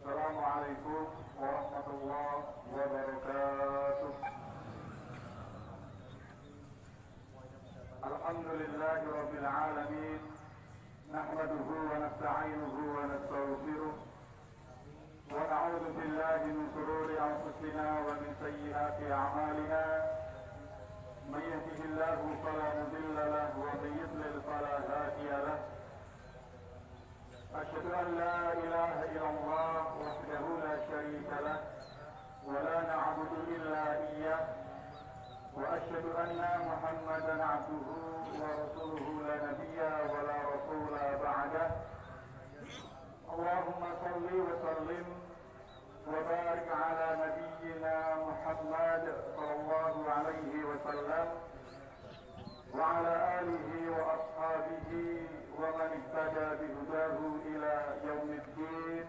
Assalamualaikum warahmatullahi wabarakatuh. Alhamdulillahi rabbil alamin. Nahmaduhu wa nasta'inuhu wa nastaghfiruh. Wa na'udzu billahi min shururi anfusina wa min sayyiati a'malina. Man yahdihillahu fala mudilla lahu wa man yudlil fala hadiya lahu. أشهد أن لا إله إلا الله وحده لا شريك له ولا نعبد إلا إياه وأشهد أن محمدا عبده ورسوله لا نبي ولا رسول بعده. اللهم صل وسلم وبارك على نبينا محمد صلى الله عليه وسلم وعلى آله وأصحابه ومن اهتدى بهداه إلى يوم الدين.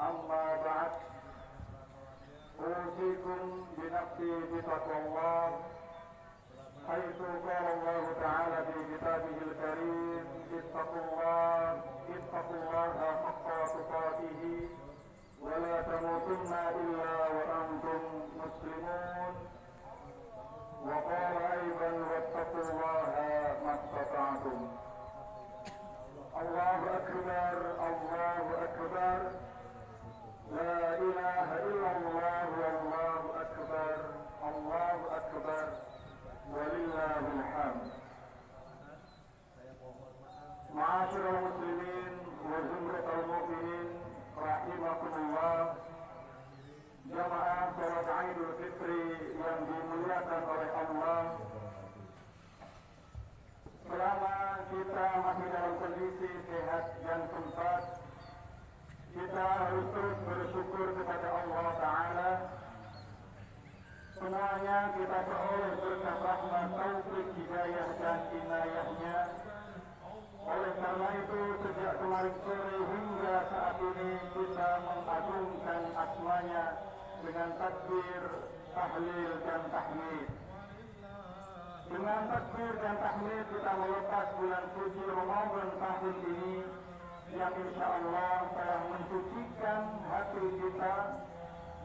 أما بعد، أوصيكم بنفسي بتقوى الله، حيث قال الله تعالى في كتابه الكريم: اتقوا الله حق تقاته ولا تموتن إلا وأنتم مسلمون. وقال أيضا: واتقوا الله ما استطعتم. الله أكبر، الله أكبر، لا إله إلا الله، والله أكبر، الله أكبر، ولله الحمد. معاشر المسلمين وزمرة المؤمنين rahimakumullah, jamaah salat Idul Fitri yang dimuliakan oleh Allah. Selama kita masih dalam kondisi sehat dan sempat, kita harus terus bersyukur kepada Allah Ta'ala. Semuanya kita peroleh berkat rahmat, taufik, hidayah dan inayahnya. Oleh karena itu, sejak kemarin sore hingga saat ini kita mengagungkan asmanya dengan takbir, tahlil dan tahmid. Dengan takbir dan tahmid kita melepas bulan suci Ramadan tahun ini yang insya Allah telah mensucikan hati kita,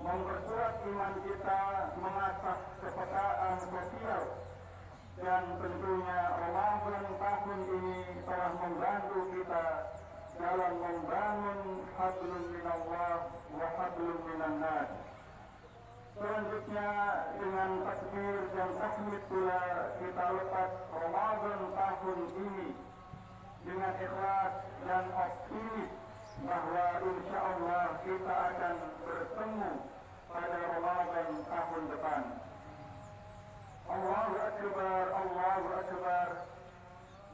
memperkuat iman kita, mengasah kepekaan sosial, dan tentunya Ramadan tahun ini telah membantu kita dalam membangun hablum minallah wa hablum minannas. Selanjutnya dengan takbir dan tahmid pula kita lepas Ramadan tahun ini dengan ikhlas dan optimis bahwa insya Allah kita akan bertemu pada Ramadan tahun depan. Allahu Akbar, Allahu Akbar,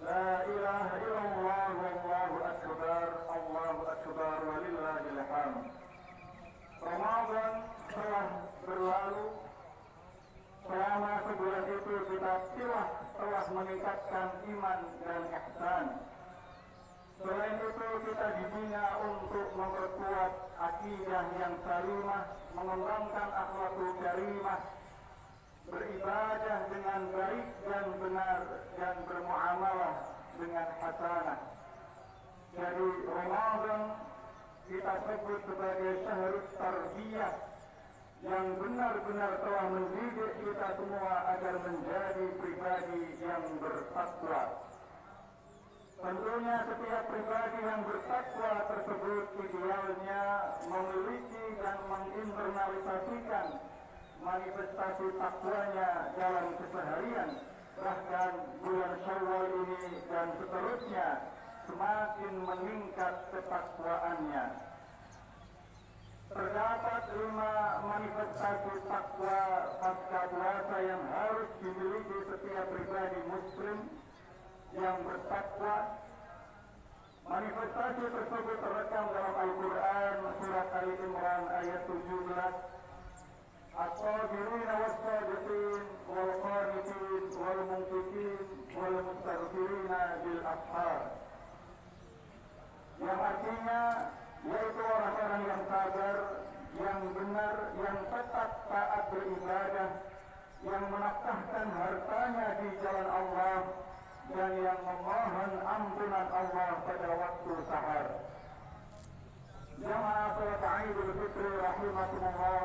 la ilaha illallah, wallahu akbar, Allahu Akbar, walillahil hamd. Ramadan telah berlalu. Selama sebulan itu kita telah meningkatkan iman dan ihsan. Selain itu kita dibina untuk memperkuat akidah yang salimah, mengembangkan akhlakul karimah, beribadah dengan baik dan benar, dan bermuamalah dengan hasanah. Jadi Ramadan kita sebut sebagai syahrut tarbiyah yang benar-benar telah mendidik kita semua agar menjadi pribadi yang bertakwa. Tentunya setiap pribadi yang bertakwa tersebut idealnya memiliki dan menginternalisasikan manifestasi takwanya dalam keseharian. Bahkan bulan Syawal ini dan seterusnya semakin meningkat ketakwaannya. Terdapat 5 manifestasi takwa pasca puasa yang harus dimiliki setiap pribadi muslim yang bertakwa. Manifestasi tersebut terekam dalam Al-Quran surat Ali Imran ayat 17. As-sabirina was-sadiqin wal-qanitin wal-munfiqin wal-mustaghfirina bil-ashar, yang artinya yaitu orang-orang yang sabar, yang benar, yang tetap taat beribadah, yang menafkahkan hartanya di jalan Allah, dan yang memohon ampunan Allah pada waktu sahar. Jamaah salat Idul Fitri rahimakumullah,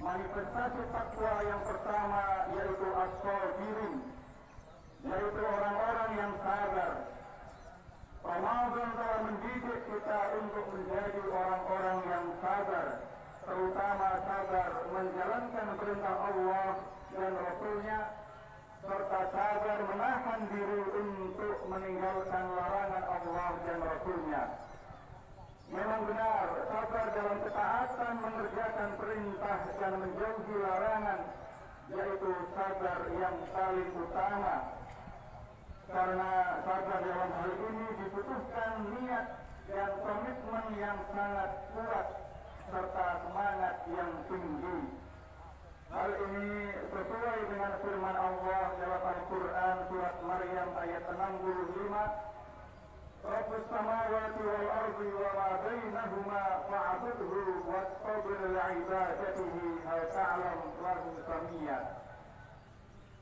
manifestasi takwa yang pertama yaitu as-sabirin, yaitu orang-orang yang sabar. Ramadan telah mendidik kita untuk menjadi orang-orang yang sabar, terutama sabar menjalankan perintah Allah dan Rasul-Nya, serta sabar menahan diri untuk meninggalkan larangan Allah dan Rasul-Nya. Memang benar, sabar dalam ketaatan mengerjakan perintah dan menjauhi larangan, yaitu sabar yang paling utama. Karena sabar dalam hal ini dibutuhkan niat dan komitmen yang sangat kuat, serta semangat yang tinggi. Hal ini sesuai dengan firman Allah dalam Al-Quran surat Maryam ayat 65. Rabbus samawati wal ardi wa ma bainahuma fa'budhu wastabir li'ibadatihi hal ta'lam lahu samiyya.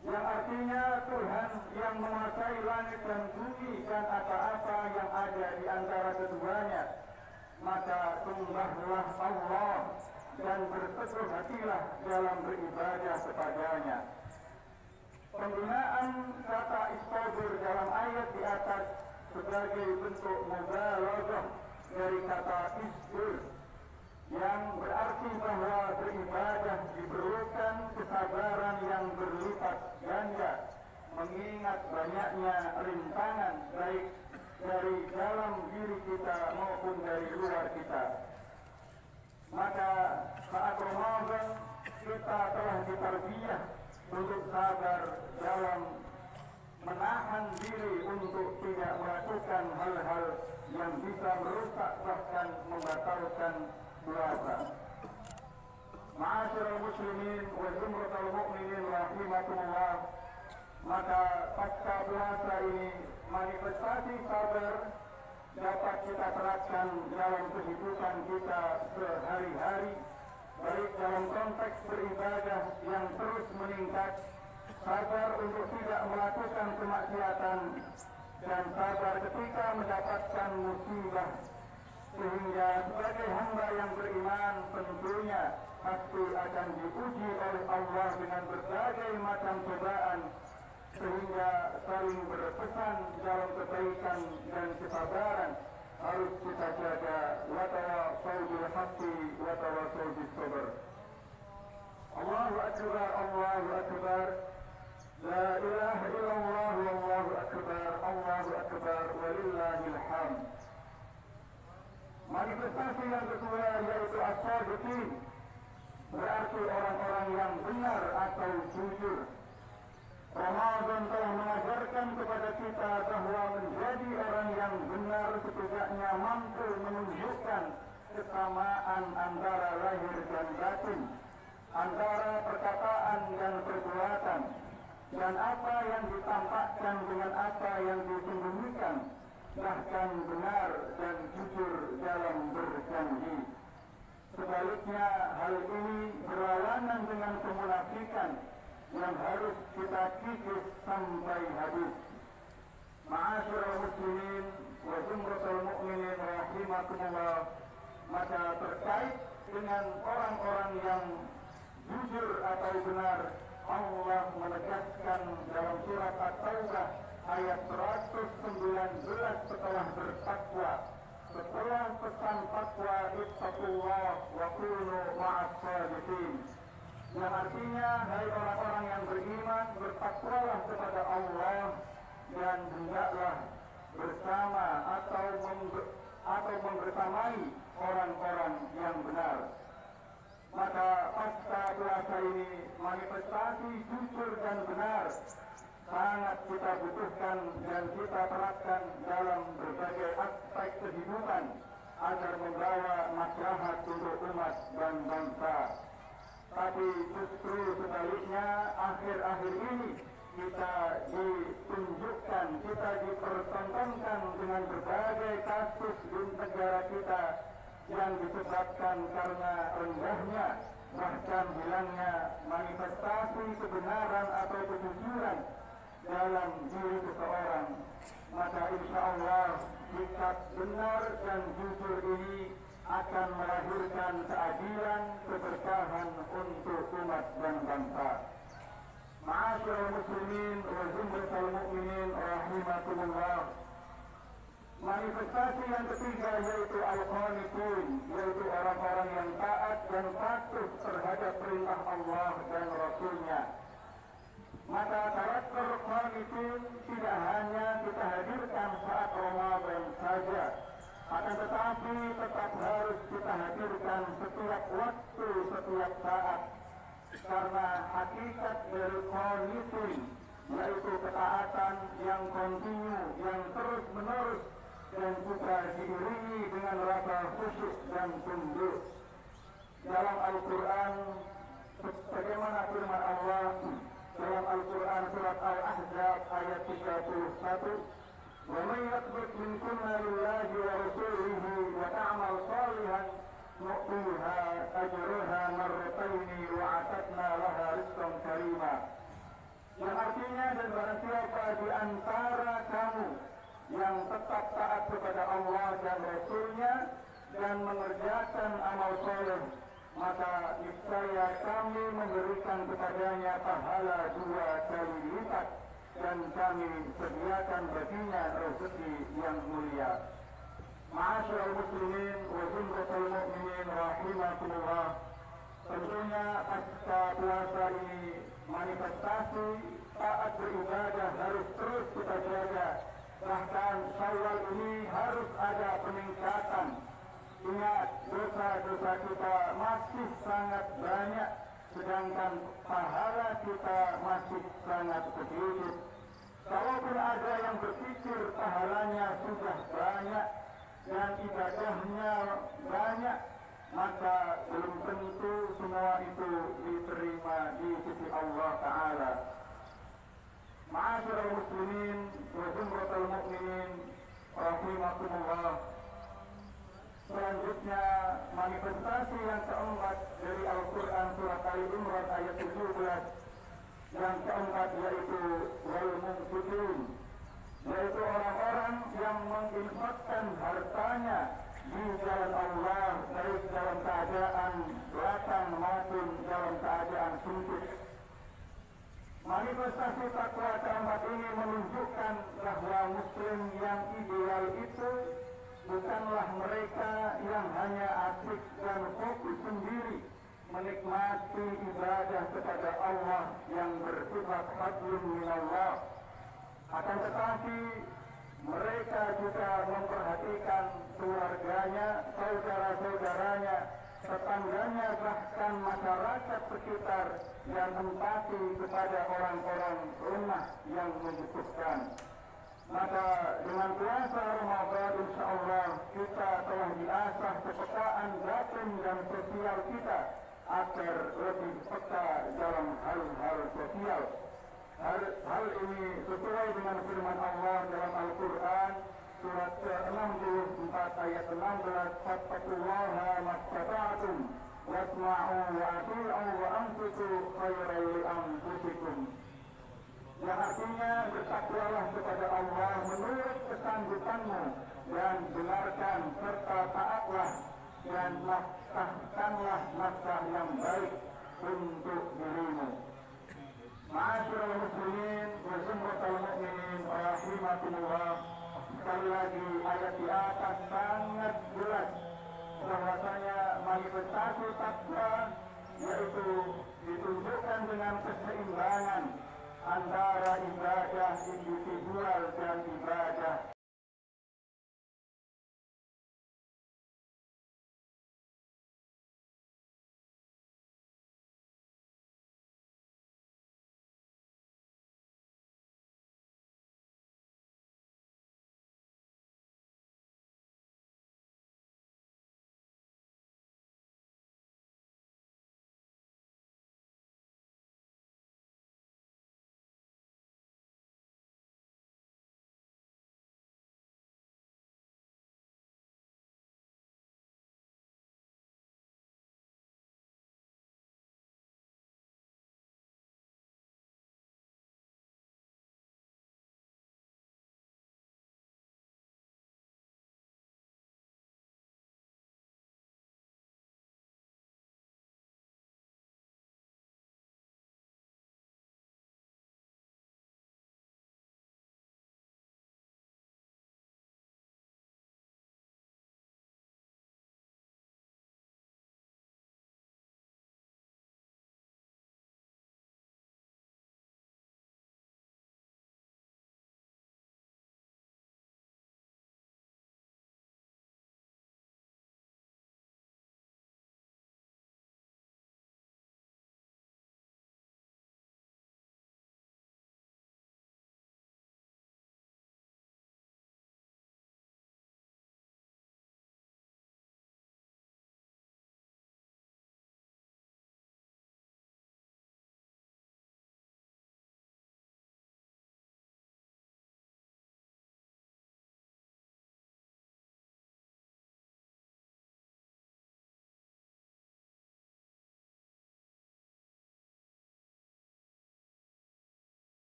Yang artinya Tuhan yang menguasai langit dan bumi dan apa-apa yang ada di antara keduanya, maka sembahlah Allah dan berteguh hatilah dalam beribadah kepadanya. Penggunaan kata istabir dalam ayat di atas sebagai bentuk mubalaghah dari kata isbir, yang berarti bahwa beribadah diperlukan kesabaran yang berlipat ganda, mengingat banyaknya rintangan baik dari dalam diri kita maupun dari luar kita. Maka saat Ramadan kita telah ditarbiyah untuk sabar dalam menahan diri untuk tidak melakukan hal-hal yang bisa merusak bahkan membatalkan puasa. Ma'asyiral muslimin wa zumratal mu'minin rahimakumullah, maka pasca puasa ini manifestasi sabar dapat kita terapkan dalam kehidupan kita sehari-hari, baik dalam konteks beribadah yang terus meningkat, sabar untuk tidak melakukan kemaksiatan, dan sabar ketika mendapatkan musibah, sehingga sebagai hamba yang beriman tentunya pasti akan diuji oleh Allah dengan berbagai macam cobaan, sehingga saling berpesan dalam kebaikan dan kesabaran harus kita jaga. Wa tawassaw bil haqqi wa tawassaw bis sabr. Allahu akbar, Allahu akbar. La ilaha illallah, wallahu akbar, Allahu akbar, walillahil hamd. Manifestasi yang kedua yaitu as-sadiqin, berarti orang-orang yang benar atau jujur. Ramadan telah mengajarkan kepada kita bahwa menjadi orang yang benar setidaknya mampu menunjukkan kesamaan antara lahir dan batin, antara perkataan dan perbuatan, dan apa yang ditampakkan dengan apa yang disembunyikan, bahkan benar dan jujur dalam berjanji. Sebaliknya, hal ini berlawanan dengan kemunafikan yang harus kita kikis sampai habis. Ma'asyiral muslimin wa zumratal mu'minin rahimakumullah, maka terkait dengan orang-orang yang jujur atau benar, Allah menegaskan dalam surat At-Taubah ayat 119 setelah bertakwa, setelah pesan takwa, ittaqullah wa kunu ma'as shadiqin, yang artinya, hai orang-orang yang beriman, bertakwalah kepada Allah dan hendaklah bersama atau membersamai orang-orang yang benar. Maka pasca puasa ini manifestasi jujur dan benar sangat kita butuhkan dan kita terapkan dalam berbagai aspek kehidupan agar membawa maslahat untuk umat dan bangsa. Tapi justru sebaliknya, akhir-akhir ini kita ditunjukkan, kita dipertontonkan dengan berbagai kasus di negara kita yang disebabkan karena rendahnya, bahkan hilangnya manifestasi kebenaran atau kejujuran dalam diri seseorang. maka insya Allah sikap benar dan jujur ini akan melahirkan keadilan, keberkahan untuk umat dan bangsa. Ma'asyiral muslimin wa zumratal mu'minin rahimakumullah. Manifestasi yang ketiga yaitu al-qanitun, yaitu orang-orang yang taat dan patuh terhadap perintah Allah dan Rasulnya. Maka karakter qanitun tidak hanya kita hadirkan saat Ramadan saja, akan tetapi tetap harus kita hadirkan setiap waktu, setiap saat. Karena hakikat dari qanitun yaitu ketaatan yang kontinu, yang terus menerus, dan juga diiringi dengan rasa khusyuk dan tunduk. Dalam Al-Quran, sebagaimana firman Allah dalam Al-Quran surat Al-Ahzab ayat 31, وَمَنْ يَقْبِتْ مِنْكُنَّ لِلَّهِ وَرَسُولِهِ وَتَعْمَلْ صَالِحًا نُؤْتِيهَا أَجْرَهَا مَرَّتَيْنِ وَأَعْتَدْنَا لَهَا رِزْقًا كَرِيمًا. Yang artinya, dan barang siapa di antara kamu yang tetap taat kepada Allah dan Rasulnya dan mengerjakan amal soleh, maka niscaya kami memberikan kepadanya pahala 2 kali lipat dan kami sediakan baginya rezeki yang mulia. Ma'asyiral muslimin wa zumratal mu'minin rahimakumullah. Tentunya pasca puasa ini manifestasi taat beribadah harus terus kita jaga. Bahkan Syawal ini harus ada peningkatan. Ingat, dosa-dosa kita masih sangat banyak, sedangkan pahala kita masih sangat sedikit. Kalaupun ada yang berpikir pahalanya sudah banyak dan ibadahnya banyak, maka belum tentu semua itu diterima di sisi Allah Ta'ala. Ma'asyiral muslimin wa zumratal mu'minin rahimakumullah. Selanjutnya manifestasi yang keempat dari Al-Quran surat Ali Imran ayat 17. Yang keempat yaitu wal munfiqin, yaitu orang-orang yang menginfakkan hartanya di jalan Allah, baik dalam keadaan lapang maupun dalam keadaan sempit. Manifestasi takwa keempat ini menunjukkan bahwa muslim yang ideal itu bukanlah mereka yang hanya asik dan fokus sendiri menikmati ibadah kepada Allah yang bersifat fadlun minallah, akan tetapi mereka juga memperhatikan keluarganya, saudara-saudaranya, tetangganya, bahkan masyarakat sekitar, dan empati kepada orang-orang lemah yang membutuhkan. Maka dengan puasa Ramadan insyaallah kita telah diasah kepekaan batin dan sosial kita agar lebih peka dalam hal-hal sosial. Hal ini sesuai dengan firman Allah dalam Al-Quran surat ke-64 ayat 16, fattaqullaha mastata'tum wasma'u wa ati'u wa anfiqu khairan li anfusikum. Yang artinya bertakwalah kepada Allah menurut kesanggupanmu dan dengarkan serta taatlah dan nafkahkanlah nafkah yang baik untuk dirimu. Ma'asyiral muslimin wa zumratal mu'minin rahimakumullah. Sekali lagi ayat di atas sangat jelas bahwasanya manifestasi takwa yaitu ditunjukkan dengan keseimbangan antara ibadah individual dan ibadah